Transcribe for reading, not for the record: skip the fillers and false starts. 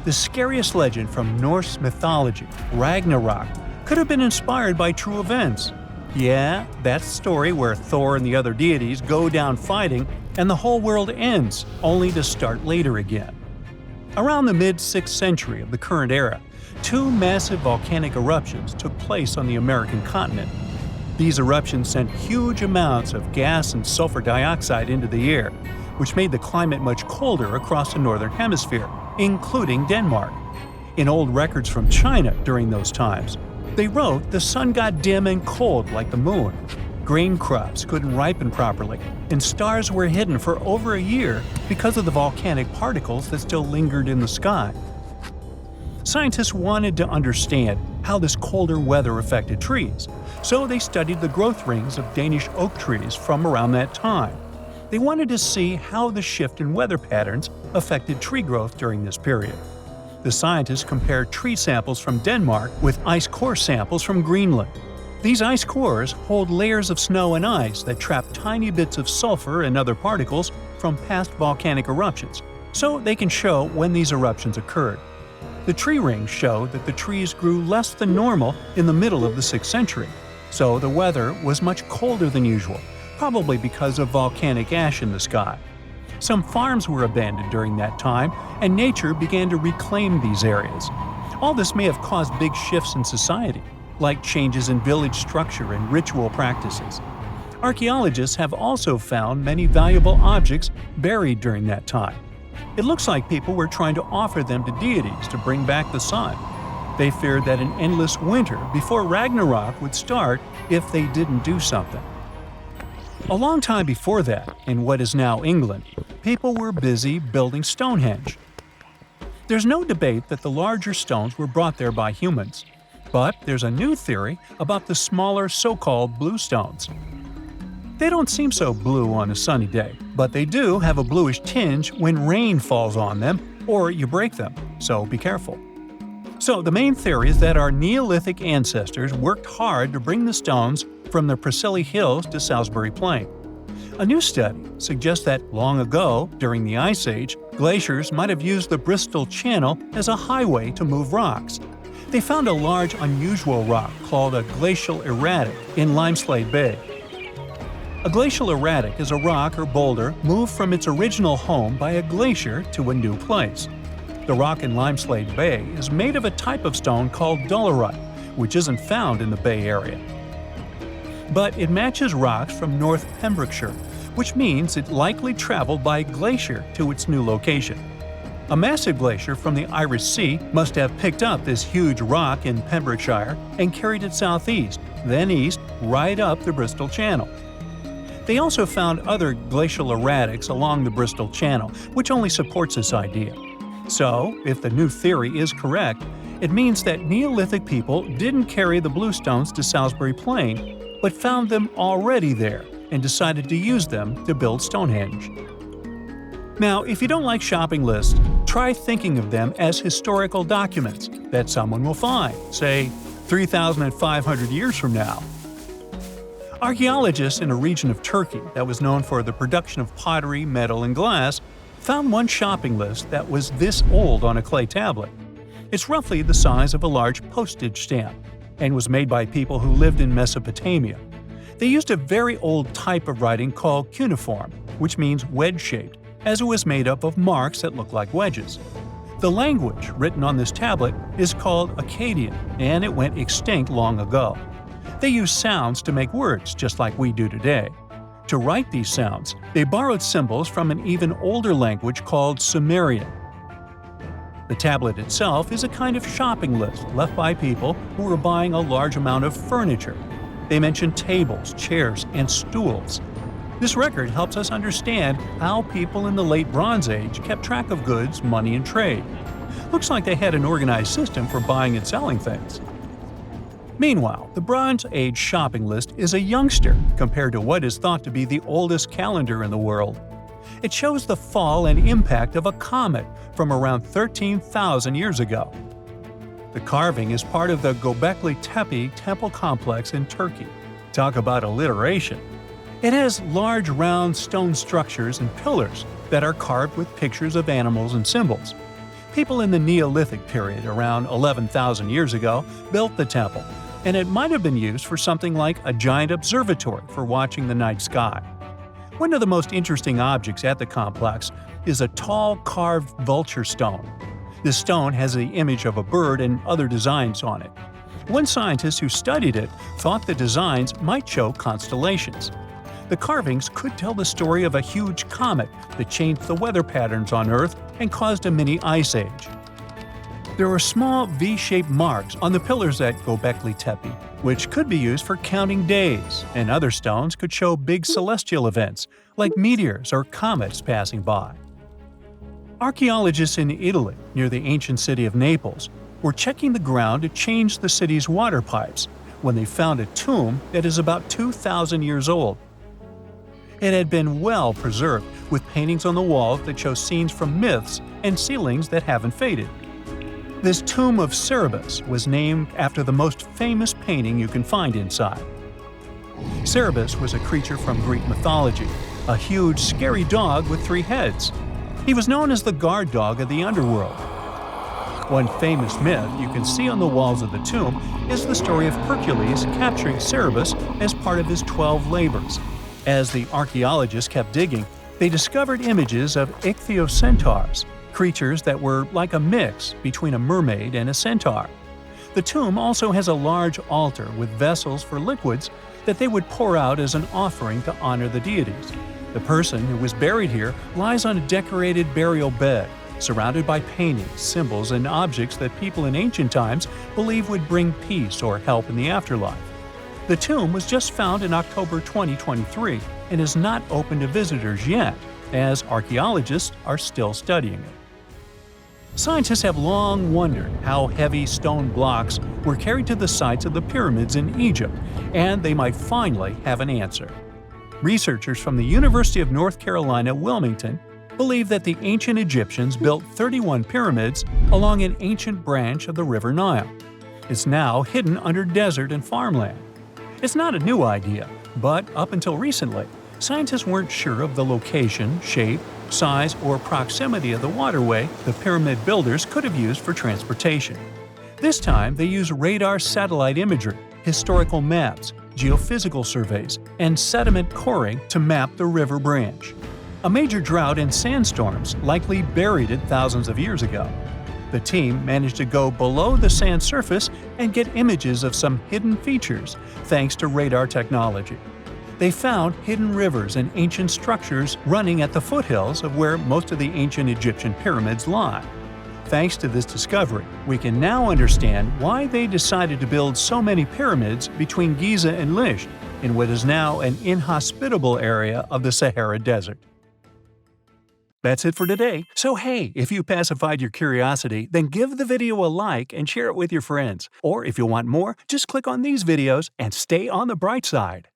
The scariest legend from Norse mythology, Ragnarok, could have been inspired by true events. Yeah, that story where Thor and the other deities go down fighting and the whole world ends, only to start later again. Around the mid-6th century of the current era, two massive volcanic eruptions took place on the American continent. These eruptions sent huge amounts of gas and sulfur dioxide into the air, which made the climate much colder across the northern hemisphere, including Denmark. In old records from China during those times, they wrote the sun got dim and cold like the moon. Grain crops couldn't ripen properly, and stars were hidden for over a year because of the volcanic particles that still lingered in the sky. Scientists wanted to understand how this colder weather affected trees, so they studied the growth rings of Danish oak trees from around that time. They wanted to see how the shift in weather patterns affected tree growth during this period. The scientists compared tree samples from Denmark with ice core samples from Greenland. These ice cores hold layers of snow and ice that trap tiny bits of sulfur and other particles from past volcanic eruptions, so they can show when these eruptions occurred. The tree rings show that the trees grew less than normal in the middle of the 6th century, so the weather was much colder than usual, probably because of volcanic ash in the sky. Some farms were abandoned during that time, and nature began to reclaim these areas. All this may have caused big shifts in society, like changes in village structure and ritual practices. Archaeologists have also found many valuable objects buried during that time. It looks like people were trying to offer them to deities to bring back the sun. They feared that an endless winter before Ragnarok would start if they didn't do something. A long time before that, in what is now England, people were busy building Stonehenge. There's no debate that the larger stones were brought there by humans, but there's a new theory about the smaller so-called blue stones. They don't seem so blue on a sunny day, but they do have a bluish tinge when rain falls on them or you break them, so be careful. So the main theory is that our Neolithic ancestors worked hard to bring the stones from the Preseli Hills to Salisbury Plain. A new study suggests that long ago, during the Ice Age, glaciers might have used the Bristol Channel as a highway to move rocks. They found a large, unusual rock called a glacial erratic in Limeslade Bay. A glacial erratic is a rock or boulder moved from its original home by a glacier to a new place. The rock in Limeslade Bay is made of a type of stone called dolerite, which isn't found in the Bay Area. But it matches rocks from North Pembrokeshire, which means it likely traveled by glacier to its new location. A massive glacier from the Irish Sea must have picked up this huge rock in Pembrokeshire and carried it southeast, then east, right up the Bristol Channel. They also found other glacial erratics along the Bristol Channel, which only supports this idea. So, if the new theory is correct, it means that Neolithic people didn't carry the bluestones to Salisbury Plain, but found them already there and decided to use them to build Stonehenge. Now, if you don't like shopping lists, try thinking of them as historical documents that someone will find, say, 3,500 years from now. Archaeologists in a region of Turkey that was known for the production of pottery, metal, and glass found one shopping list that was this old on a clay tablet. It's roughly the size of a large postage stamp and was made by people who lived in Mesopotamia. They used a very old type of writing called cuneiform, which means wedge-shaped, as it was made up of marks that look like wedges. The language written on this tablet is called Akkadian, and it went extinct long ago. They used sounds to make words, just like we do today. To write these sounds, they borrowed symbols from an even older language called Sumerian. The tablet itself is a kind of shopping list left by people who were buying a large amount of furniture. They mention tables, chairs, and stools. This record helps us understand how people in the late Bronze Age kept track of goods, money, and trade. Looks like they had an organized system for buying and selling things. Meanwhile, the Bronze Age shopping list is a youngster compared to what is thought to be the oldest calendar in the world. It shows the fall and impact of a comet from around 13,000 years ago. The carving is part of the Gobekli Tepe temple complex in Turkey. Talk about alliteration. It has large round stone structures and pillars that are carved with pictures of animals and symbols. People in the Neolithic period, around 11,000 years ago, built the temple, and it might have been used for something like a giant observatory for watching the night sky. One of the most interesting objects at the complex is a tall carved vulture stone. This stone has the image of a bird and other designs on it. One scientist who studied it thought the designs might show constellations. The carvings could tell the story of a huge comet that changed the weather patterns on Earth and caused a mini ice age. There are small V-shaped marks on the pillars at Gobekli Tepe, which could be used for counting days, and other stones could show big celestial events, like meteors or comets passing by. Archaeologists in Italy, near the ancient city of Naples, were checking the ground to change the city's water pipes when they found a tomb that is about 2,000 years old. It had been well preserved, with paintings on the walls that show scenes from myths and ceilings that haven't faded. This tomb of Cerberus was named after the most famous painting you can find inside. Cerberus was a creature from Greek mythology, a huge, scary dog with 3 heads. He was known as the guard dog of the underworld. One famous myth you can see on the walls of the tomb is the story of Hercules capturing Cerberus as part of his 12 labors. As the archaeologists kept digging, they discovered images of ichthyocentaurs, creatures that were like a mix between a mermaid and a centaur. The tomb also has a large altar with vessels for liquids that they would pour out as an offering to honor the deities. The person who was buried here lies on a decorated burial bed, surrounded by paintings, symbols, and objects that people in ancient times believed would bring peace or help in the afterlife. The tomb was just found in October 2023 and is not open to visitors yet, as archaeologists are still studying it. Scientists have long wondered how heavy stone blocks were carried to the sites of the pyramids in Egypt, and they might finally have an answer. Researchers from the University of North Carolina, Wilmington, believe that the ancient Egyptians built 31 pyramids along an ancient branch of the River Nile. It's now hidden under desert and farmland. It's not a new idea, but up until recently, scientists weren't sure of the location, shape, size, or proximity of the waterway the pyramid builders could have used for transportation. This time, they used radar satellite imagery, historical maps, geophysical surveys, and sediment coring to map the river branch. A major drought and sandstorms likely buried it thousands of years ago. The team managed to go below the sand surface and get images of some hidden features thanks to radar technology. They found hidden rivers and ancient structures running at the foothills of where most of the ancient Egyptian pyramids lie. Thanks to this discovery, we can now understand why they decided to build so many pyramids between Giza and Lisht in what is now an inhospitable area of the Sahara Desert. That's it for today. So hey, if you pacified your curiosity, then give the video a like and share it with your friends. Or if you want more, just click on these videos and stay on the bright side.